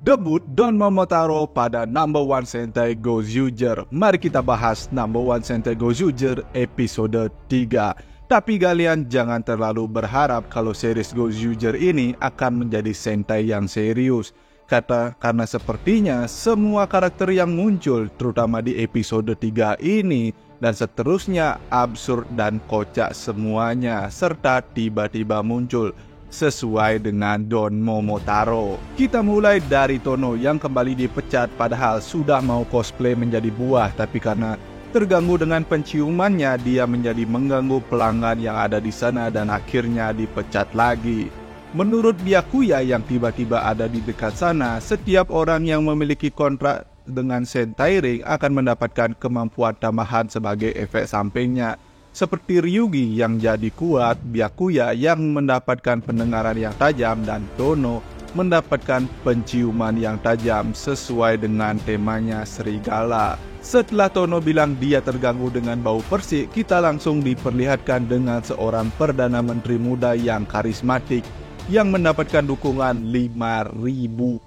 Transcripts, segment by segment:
Debut Don Momotaro pada Number One Sentai Gozooger. Mari kita bahas Number One Sentai Gozooger episode 3. Tapi kalian jangan terlalu berharap kalau series Gozooger ini akan menjadi Sentai yang serius. Karena sepertinya semua karakter yang muncul, terutama di episode 3 ini dan seterusnya, absurd dan kocak semuanya, serta tiba-tiba muncul sesuai dengan Don Momotaro. Kita mulai dari Tono yang kembali dipecat padahal sudah mau cosplay menjadi buah, tapi karena terganggu dengan penciumannya, dia menjadi mengganggu pelanggan yang ada di sana dan akhirnya dipecat lagi. Menurut Byakuya yang tiba-tiba ada di dekat sana, setiap orang yang memiliki kontrak dengan Sentai Ring akan mendapatkan kemampuan tambahan sebagai efek sampingnya. Seperti Ryugi yang jadi kuat, Byakuya yang mendapatkan pendengaran yang tajam, dan Tono mendapatkan penciuman yang tajam sesuai dengan temanya serigala. Setelah Tono bilang dia terganggu dengan bau persik, kita langsung diperlihatkan dengan seorang Perdana Menteri muda yang karismatik yang mendapatkan dukungan 5.000%.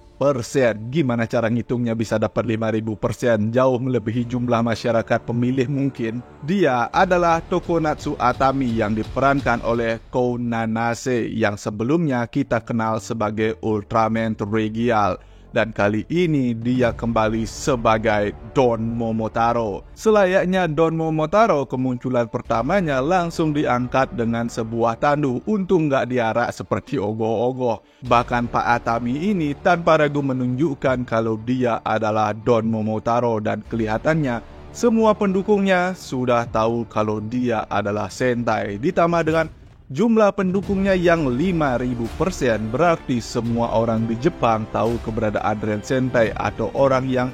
Gimana cara ngitungnya bisa dapat 5.000%? Jauh melebihi jumlah masyarakat pemilih mungkin. Dia adalah Tokonatsu Atami yang diperankan oleh Kou Nanase yang sebelumnya kita kenal sebagai Ultraman Regial. Dan kali ini dia kembali sebagai Don Momotaro. Selayaknya Don Momotaro, kemunculan pertamanya langsung diangkat dengan sebuah tandu. Untung gak diarak seperti ogoh-ogoh. Bahkan Pak Atami ini tanpa ragu menunjukkan kalau dia adalah Don Momotaro, dan kelihatannya semua pendukungnya sudah tahu kalau dia adalah Sentai. Ditambah dengan jumlah pendukungnya yang 5.000%, berarti semua orang di Jepang tahu keberadaan Ren Sentai atau orang yang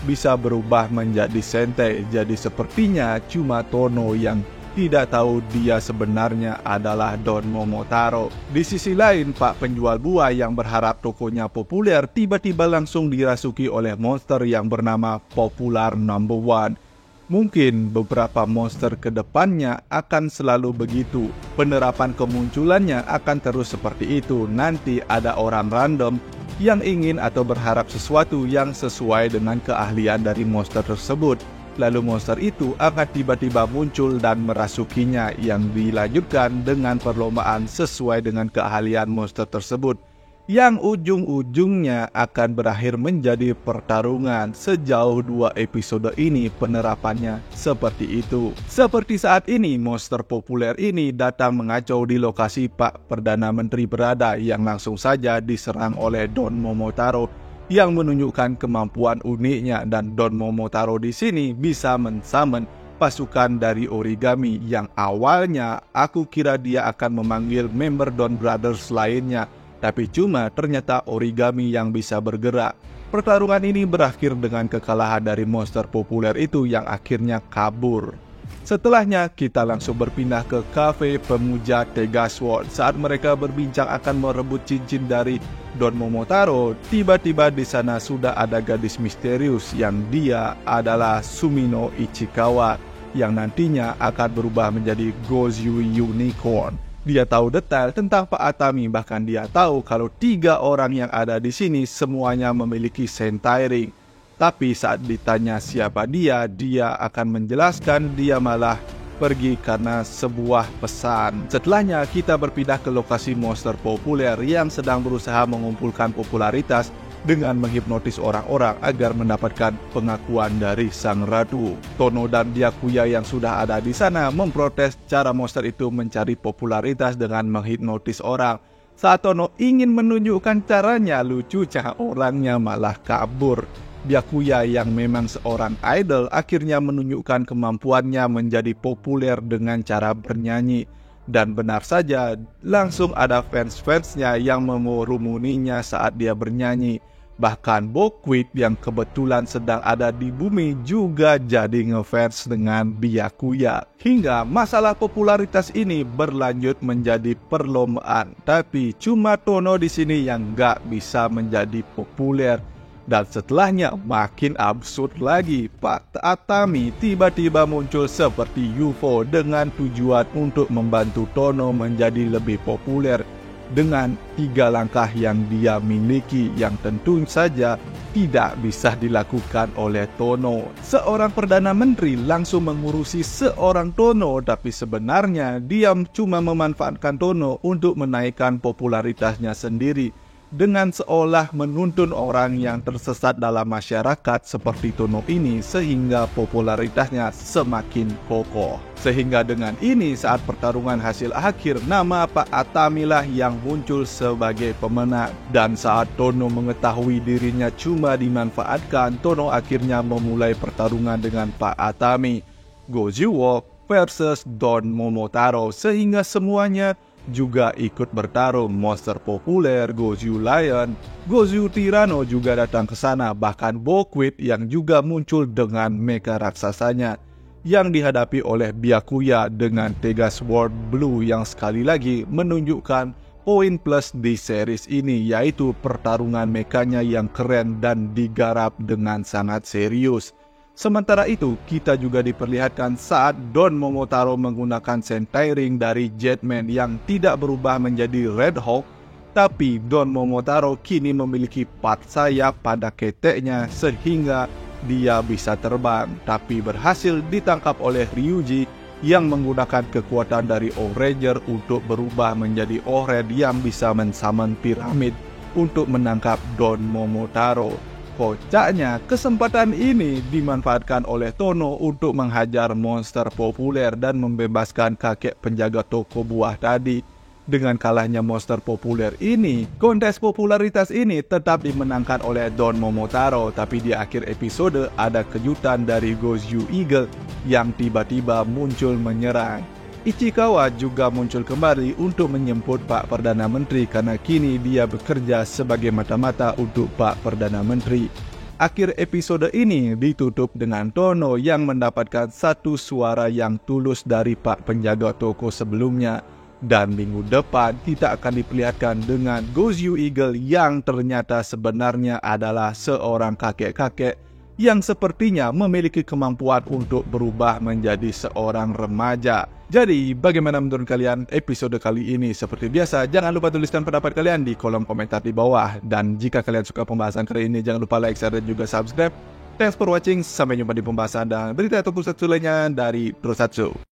bisa berubah menjadi Sentai. Jadi sepertinya cuma Tono yang tidak tahu dia sebenarnya adalah Don Momotaro. Di sisi lain, Pak penjual buah yang berharap tokonya populer tiba-tiba langsung dirasuki oleh monster yang bernama Popular Number One. Mungkin beberapa monster ke depannya akan selalu begitu. Penerapan kemunculannya akan terus seperti itu. Nanti ada orang random yang ingin atau berharap sesuatu yang sesuai dengan keahlian dari monster tersebut. Lalu monster itu akan tiba-tiba muncul dan merasukinya, yang dilanjutkan dengan perlombaan sesuai dengan keahlian monster tersebut, yang ujung-ujungnya akan berakhir menjadi pertarungan. Sejauh 2 episode ini penerapannya seperti itu. Seperti saat ini monster populer ini datang mengacau di lokasi Pak Perdana Menteri berada, yang langsung saja diserang oleh Don Momotaro yang menunjukkan kemampuan uniknya. Dan Don Momotaro di sini bisa mensummon pasukan dari origami, yang awalnya aku kira dia akan memanggil member Don Brothers lainnya, tapi cuma ternyata origami yang bisa bergerak. Pertarungan ini berakhir dengan kekalahan dari monster populer itu yang akhirnya kabur. Setelahnya kita langsung berpindah ke kafe pemuja Tegasword. Saat mereka berbincang akan merebut cincin dari Don Momotaro, tiba-tiba di sana sudah ada gadis misterius yang dia adalah Sumino Ichikawa, yang nantinya akan berubah menjadi Gozoo Unicorn. Dia tahu detail tentang Pak Atami, bahkan dia tahu kalau 3 orang yang ada di sini semuanya memiliki Sentai Ring. Tapi saat ditanya siapa dia akan menjelaskan dia malah pergi karena sebuah pesan. Setelahnya kita berpindah ke lokasi monster populer yang sedang berusaha mengumpulkan popularitas dengan menghipnotis orang-orang agar mendapatkan pengakuan dari sang ratu. Tono dan Byakuya yang sudah ada di sana memprotes cara monster itu mencari popularitas dengan menghipnotis orang. Saat Tono ingin menunjukkan caranya, lucunya orangnya malah kabur. Byakuya yang memang seorang idol akhirnya menunjukkan kemampuannya menjadi populer dengan cara bernyanyi. Dan benar saja, langsung ada fans-fansnya yang memurumuninya saat dia bernyanyi. Bahkan Bokwit yang kebetulan sedang ada di bumi juga jadi ngefans dengan Byakuya. Hingga masalah popularitas ini berlanjut menjadi perlombaan. Tapi cuma Tono di sini yang gak bisa menjadi populer. Dan setelahnya makin absurd lagi. Pak Atami tiba-tiba muncul seperti UFO dengan tujuan untuk membantu Tono menjadi lebih populer. dengan 3 langkah yang dia miliki yang tentu saja tidak bisa dilakukan oleh Tono. Seorang Perdana Menteri langsung mengurusi seorang Tono, tapi sebenarnya dia cuma memanfaatkan Tono untuk menaikkan popularitasnya sendiri dengan seolah menuntun orang yang tersesat dalam masyarakat seperti Tono ini sehingga popularitasnya semakin kokoh. Sehingga dengan ini saat pertarungan hasil akhir, nama Pak Atami lah yang muncul sebagai pemenang. Dan saat Tono mengetahui dirinya cuma dimanfaatkan, Tono akhirnya memulai pertarungan dengan Pak Atami, Gojuwo versus Don Momotaro, sehingga semuanya juga ikut bertarung. Monster populer Goju Lion, Goju Tyranno juga datang ke sana, bahkan Bokwit yang juga muncul dengan mecha raksasanya yang dihadapi oleh Byakuya dengan Tegas Sword Blue yang sekali lagi menunjukkan poin plus di series ini, yaitu pertarungan mekanya yang keren dan digarap dengan sangat serius. Sementara itu, kita juga diperlihatkan saat Don Momotaro menggunakan Sentai Ring dari Jetman yang tidak berubah menjadi Red Hawk, tapi Don Momotaro kini memiliki 4 sayap pada keteknya sehingga dia bisa terbang, tapi berhasil ditangkap oleh Ryuji yang menggunakan kekuatan dari Ohranger untuk berubah menjadi Ohred yang bisa mensummon piramid untuk menangkap Don Momotaro. Kocaknya, kesempatan ini dimanfaatkan oleh Tono untuk menghajar monster populer dan membebaskan kakek penjaga toko buah tadi. Dengan kalahnya monster populer ini, kontes popularitas ini tetap dimenangkan oleh Don Momotaro, tapi di akhir episode ada kejutan dari Goju Eagle yang tiba-tiba muncul menyerang. Ichikawa juga muncul kembali untuk menjemput Pak Perdana Menteri karena kini dia bekerja sebagai mata-mata untuk Pak Perdana Menteri. Akhir episode ini ditutup dengan Tono yang mendapatkan satu suara yang tulus dari Pak penjaga toko sebelumnya. Dan minggu depan kita akan diperlihatkan dengan Goju Eagle yang ternyata sebenarnya adalah seorang kakek-kakek yang sepertinya memiliki kemampuan untuk berubah menjadi seorang remaja. Jadi, bagaimana menurut kalian episode kali ini? Seperti biasa, jangan lupa tuliskan pendapat kalian di kolom komentar di bawah. Dan jika kalian suka pembahasan kali ini, jangan lupa like, share, dan juga subscribe. Thanks for watching, sampai jumpa di pembahasan dan berita ataupun pusat lainnya dari Drosatsu.